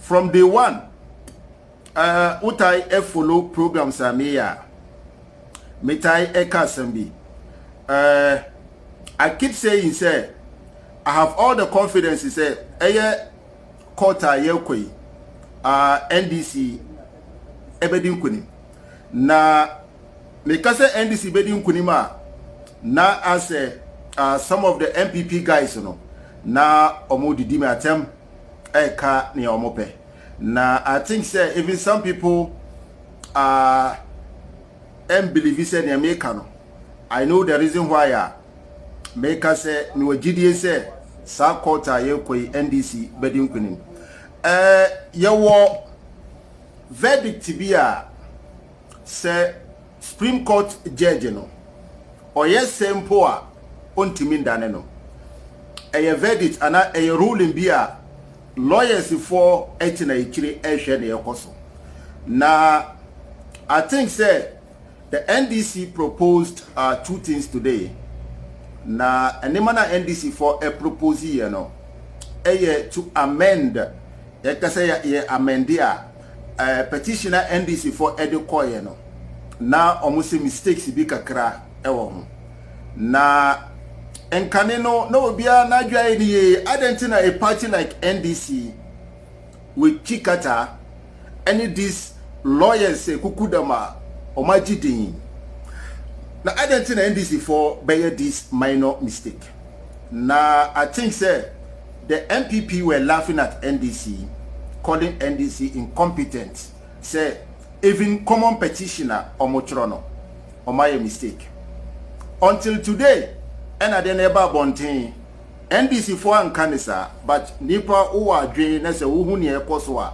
from day one, what I follow programs are me ya. Metai Ekasembi. I keep saying, say, I have all the confidence, say, Kota Yekwe, NDC, Ebedin Kunim. Na, Mekase NDC Bedin Kunima, na as some of the MPP guys, you know, na Omo Didime Atem, Eka ni Omope. Na, I think, say, even some people believe it's in America. I know the reason why make us say no GDA say sa Kota Yekwe NDC Bedin Kunim. Yawo verdict be say Supreme Court judge no. Or yes same poa ontimi ndane no. Verdict ana ruling be lawyers for etina ikire ehwe na yekoso. Na I think say the NDC proposed two things today. Na enemana NDC for a proposal, you know, to amend. Petitioner NDC for educo, you know. Na almost mistakes be kakra ewo. Na enkaneno no bia na dwa eni adentina a party like NDC with Chikata any these lawyers say kukudama Omajidin. Now I don't think NDC for bear this minor mistake. Now I think say the MPP were laughing at NDC, calling NDC incompetent. Say even common petitioner Omotrono or my mistake. Until today, and I never bontain NDC for Ankanisa, but Nipa who are drain as a Uhuni Koswa.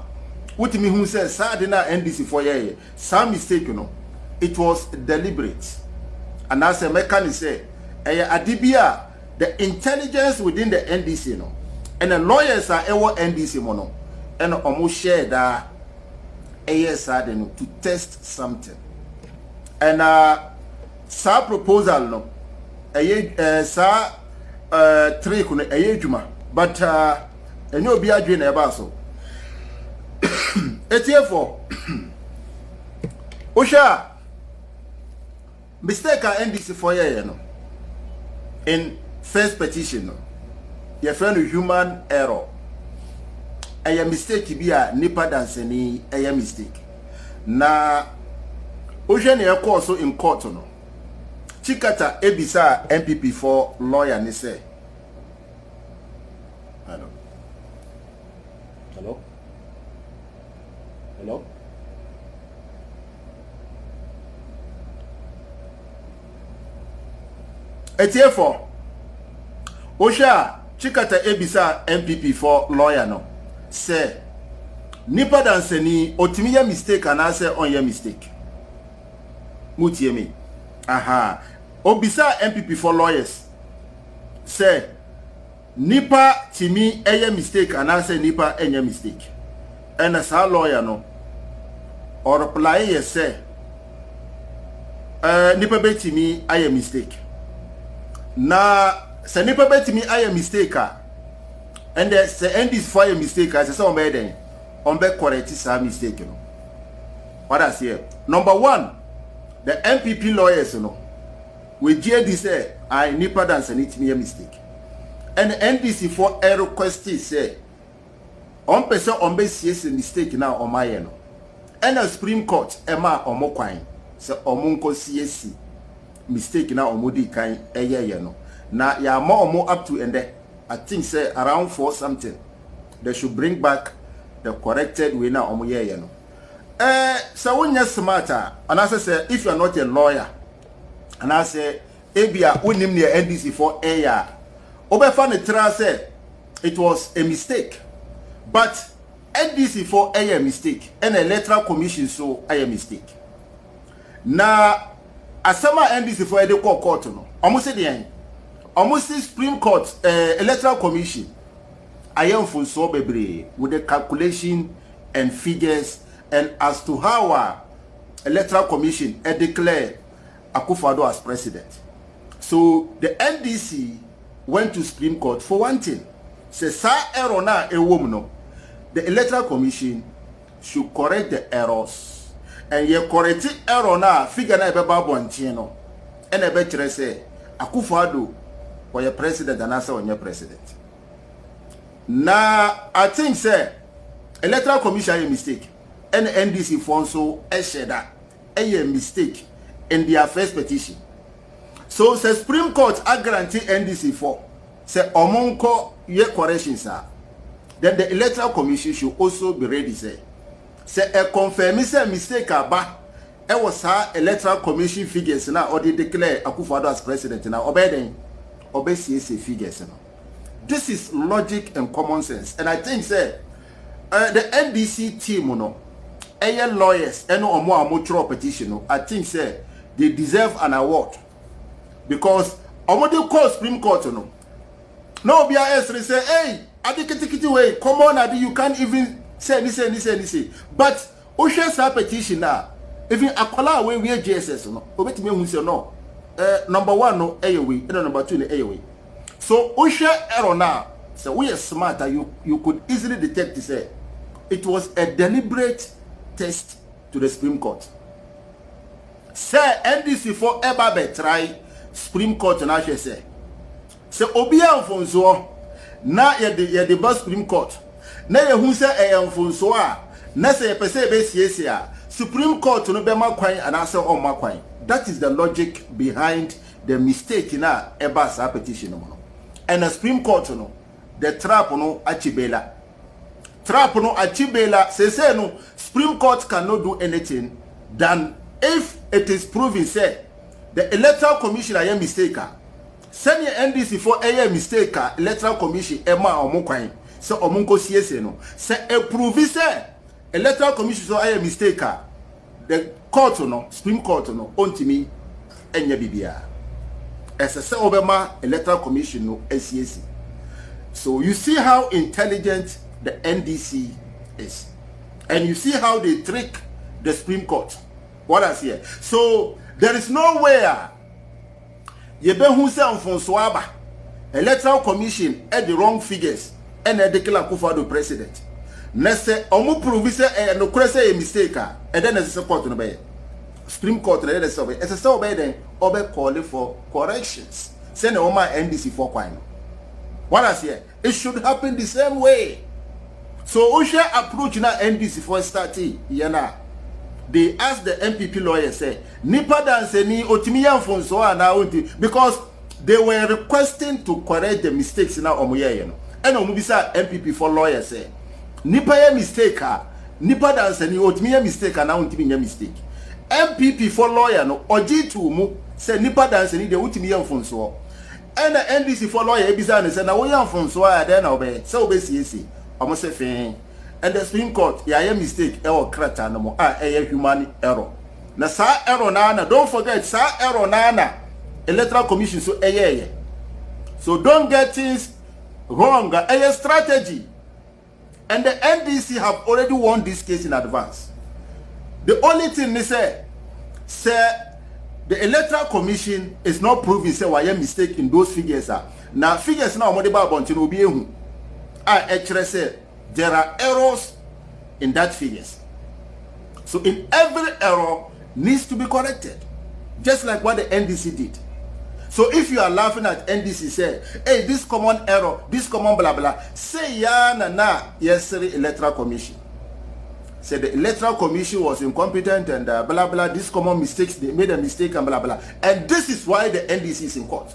What me who says Sardina NDC for ye, some mistake, you know. It was deliberate. And as a mechanic say, Adibia, the intelligence within the NDC, no, and the lawyers are our NDC mono, and almost share that ASR to test something. And sa proposal no, sa three kune juma, but and you'll be a dream about so. It's here for Osha. Mistake NDC for you know. In first petition, no. Your friend human error. A mistake be a nipa dancing a mistake. Na Ocean air course so in court no. Chikata ebisa MPP for lawyer ni say. Hello. Hello. Hello. Etiefo Osha Chikata ebisa MPP for lawyer no say nipa danseni otimiya mistake and I say on your mistake mutie me aha obisa MPP for lawyers say nipa timi eye mistake and I say nipa enye mistake and as a lawyer no or reply say nipa betimi aye mistake. Na se nipa betimi aye mistake and the se end is for a mistake as say on be den on be correct sa mistake no. What I say number one, the MPP lawyers no we JD say I nipa dan se nitimi a mistake and the NDC for a request say on person on be see mistake now on my no and the Supreme Court ema omo kwan se omo nko CSC mistake na omodi kan eye no na ya more up to and I think say around 4 something they should bring back the corrected way na omoye no so when you smarter and I say if you are not a lawyer and I say ebia unim near NDC for a year obefa ne tra say it was a mistake but NDC for a mistake and electoral commission so a mistake na asama NDC for the court no almost the almost Supreme Court electoral commission I am for so bebre with the calculation and figures and as to how our electoral commission declare Akufo-Addo as president. So the NDC went to Supreme Court for one thing. Say sa error na e wom no the Electoral Commission should correct the errors. And you correct the error now, figure na ebe babo antieno. And ebe chere say, Akufo-Addo or your president and answer on your president. Now, I think say, Electoral Commission a mistake. And NDC Fonso Esheda a mistake in their first petition. So the Supreme Court a guarantee NDC for say omonko ye corrections are. Then the Electoral Commission should also be ready say a confirm say mistake aba e was her Electoral Commission figures now or they declare Akufo-Addo as president now obey CSA figures now. This is logic and common sense, and I think say the NDC team lawyers and no petition I think say they deserve an award because omo call Supreme Court no BIS say hey adikiti way come on adi you can't even say this but Osha sa petition na even akola away we JSS no obetime hu say no number 1 no way and number 2 no way so Osha error now so we are smarter you could easily detect this say it was a deliberate test to the Supreme Court. Say NDC for ever try Supreme Court na say Obia Alfonso na ye the bus Supreme Court na ye hu say Alfonso a na say pese be siesie a Supreme Court no be makwan and answer on makwan. That is the logic behind the mistake na eba sa petition no. And the Supreme Court no the trap no achibela say no Supreme Court cannot do anything than if it is proven say the Electoral Commission a mistake. Send your NDC for a mistake, Electoral Commission Emma Omokwan. So Omunko CSA no. Say a prove say Electoral Commission so a mistake. The court no, Supreme Court no, ontimi enya bibia. As a say Obama Electoral Commission no SCAC. So you see how intelligent the NDC is. And you see how they trick the Supreme Court. What I say. So there is nowhere Yebe who say Alfonso Aba Electoral Commission had the wrong figures and they declare Akufo-Addo president. Next say omu prove say no say a mistake and then there's a court no be Supreme Court na dey say as say obey then obey call for corrections. Say no ma NDC for kwai. What I say it should happen the same way. So Osha approach na NDC for starting yana. They asked the MPP lawyer say nipa dance ni otimi Alfonso na unti because they were requesting to correct the mistakes na omoye no. And omubisa MPP for lawyer say nipa ye mistake nipa dance ni otimi mistake na unti nya mistake. MPP for lawyer no ojitu mu say nipa dance ni de otimi Alfonso. And the NDC for lawyer ebisa ne say na wo Alfonso then obey say obey CSA almost say and the Supreme Court ya mistake or krata no mo human error na sa error na don't forget sa error na Electoral Commission so so don't get things wrong strategy and the NDC have already won this case in advance. The only thing they say the Electoral Commission is not proving say why mistake in those figures now figures now mo dey ba bontin obi ehu actually say there are errors in that figures. So in every error needs to be corrected. Just like what the NDC did. So if you are laughing at NDC say, hey, this common error, this common blah blah, say ya na yesterday Electoral Commission. Say the Electoral Commission was incompetent and blah blah, these common mistakes, they made a mistake and blah blah. And this is why the NDC is in court.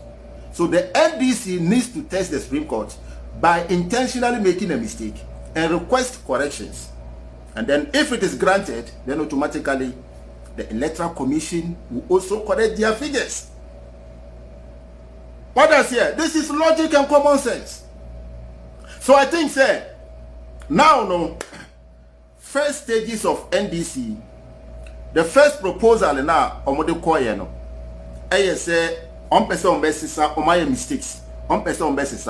So the NDC needs to test the Supreme Court by intentionally making a mistake and request corrections. And then if it is granted, then automatically the Electoral Commission will also correct their figures. What I say? This is logic and common sense. So I think say now first stages of NDC, the first proposal now omode koye no say on person on basis on my mistakes on person on basis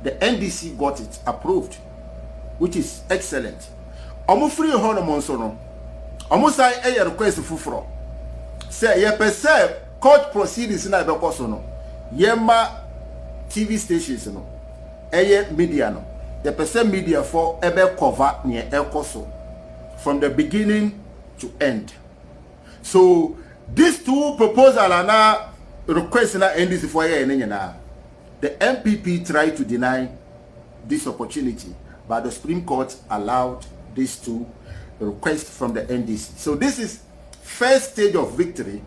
the NDC got it approved, which is excellent. Omo free hono monso no. Omo say request fufuro. Say ye perceive court proceedings na be koso no. Yema TV stations no. Media no. the percent media for ebe cover near Elcoso from the beginning to end. So these two proposals are now requesting NDC for a year. The MPP tried to deny this opportunity, but the Supreme Court allowed these two requests from the NDC. So this is first stage of victory,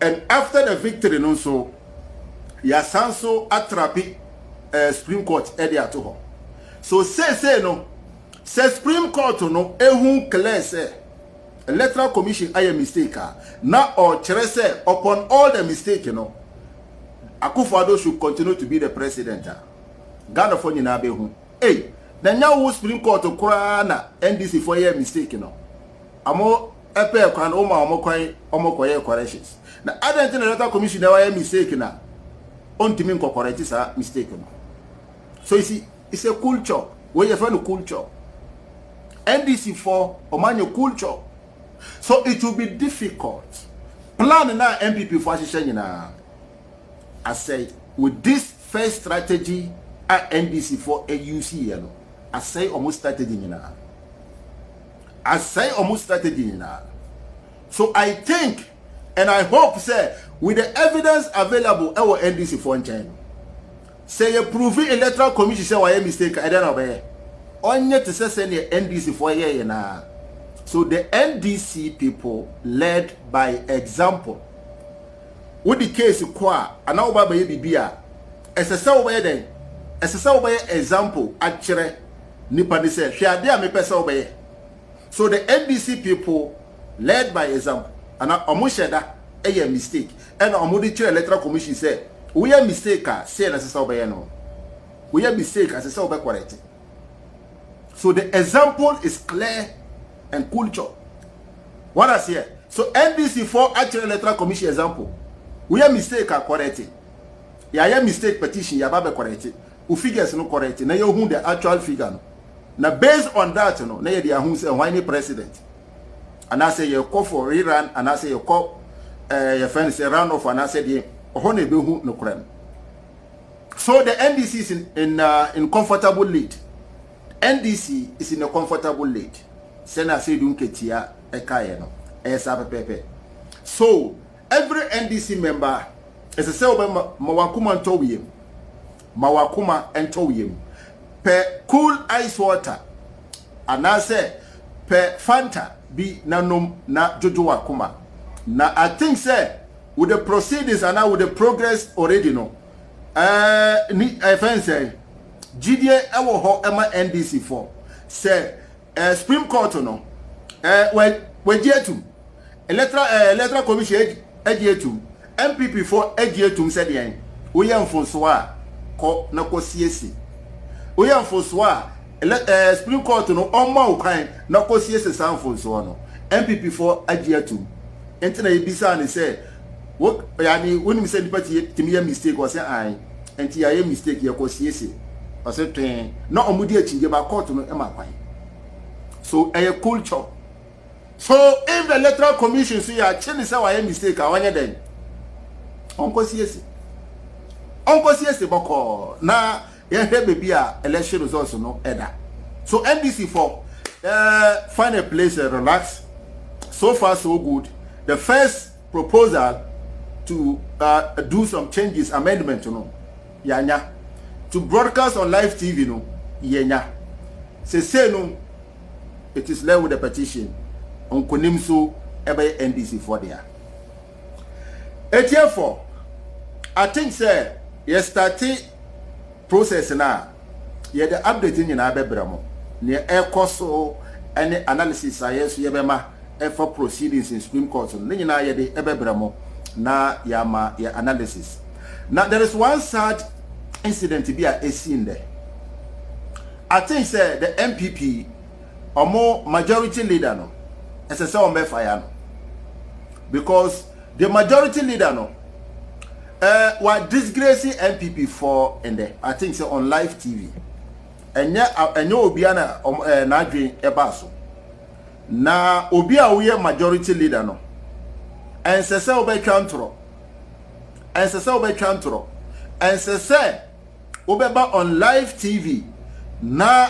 and after the victory, also Yasanso atrapi Supreme Court area to her. So say no, say Supreme Court no ehun clear say electoral commission aye mistake na or say upon all the mistake Akufo-Addo should continue to be the president. Ghana for nyina be hu. Hey, na nya Supreme Court kura na NDC for year mistake Amo epe kwan o ma omo corrections. Na other thing electoral commission na year mistake na ontimi incorporate sa mistake So you see, it's a culture. Where you find a culture. NDC for Omanyo culture. So it will be difficult. Plan now MPP for Shishanyina. I say with this first strategy at NDC for AUC, I say almost strategy now. I say almost strategy now. So I think and I hope say with the evidence available our NDC for China. Say you prove electoral commission say why mistake I don't know. Only to say NDC for year na. So the NDC people led by example. With the case kwa ana oba baye bibia esese oba den esese oba example actually nipa ni say hwe ade a me pese oba. So the NDC people led by example ana omo sheda a mistake and omo di electoral commission say we are mistake say na esese oba no we are mistake esese oba correct. So the example is clear and culture. What I say? So NDC for actual electoral commission example. We are mistake correct. Ya mistake petition ya babe correct. U figures no correct. Na you who the actual figure no. Now based on that no, na you dey who say why president. And I say you call for rerun and I say you call your friends say round off and I say the ohone be who no crime. So the NDC is in comfortable lead. NDC is in a comfortable lead. Sena say dunketia ekaye no. Esa pepe. So every NDC member is a say mawakuma ntowiem. Mawakuma ntowiem. Per cool ice water. And I say per Fanta be nanom na jojo wakuma. Na I think say with the proceedings and now with the progress already no. Ni say GDA ewo ho ema NDC for say Supreme Court no when J2 electoral commission J2 MPP for J2 said the we am for so ko na ko CSC we am for so Supreme Court no oma ukan na ko CSC san for so no MPP for J2 entina ebisa ni say wo yani when me say the party timi mistake was say ai enti ya mistake ya ko CSC was say no omudi achinje ba court no e ma kwan. So a culture. So if the electoral commission say ya chini say why mistake awanya den. Onko CSC boko na ye hebe bia election results no eda. So NDC for find a place relax. So far so good. The first proposal to do some changes amendment no yanya to broadcast on live TV no yenya. Say no it is led with the petition on Konimso ebe NDC for there. Therefore, I think say you started process now. You the updating in Abebramo. Near air cost any analysis I yes you for proceedings in Supreme Court. Nina ye the Abebramo na yama your analysis. Now there is one sad incident to be a scene there. I think say the MPP or more majority leader no as a say fire no because the majority leader no were disgracing MPP for in there I think so on live TV and obiana na adwen ebaso na obi a we majority leader no and say obetwantro and say obetwantro and say obeba on live TV na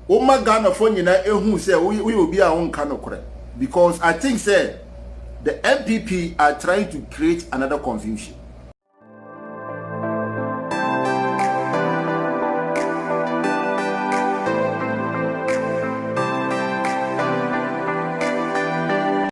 Oma Ghana for nyina ehu say we obi a won kan okore, because I think say the MPP are trying to create another confusion.